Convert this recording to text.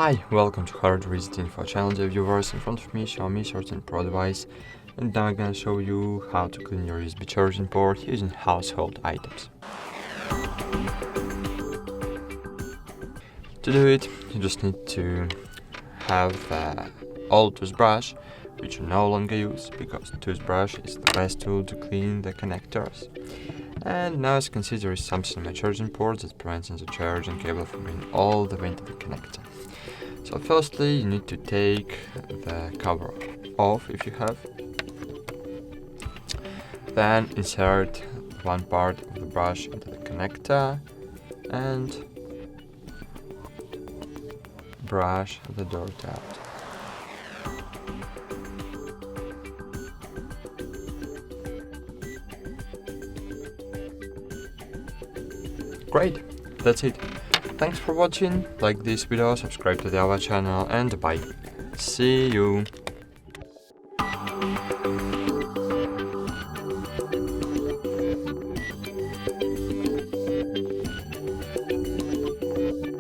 Hi, welcome to HardReset.Info channel, dear viewers. In front of me, Xiaomi 13 Pro device, and now I'm gonna show you how to clean your USB charging port using household items. To do it, you just need to have an old toothbrush, which you no longer use because toothbrush is the best tool to clean the connectors. And now, as you can see, there is something on my charging port that prevents the charging cable from going all the way into the connector. So firstly, you need to take the cover off if you have. Then insert one part of the brush into the connector and brush the dirt out. Great, that's it. Thanks for watching, like this video, subscribe to our channel, and bye. See you!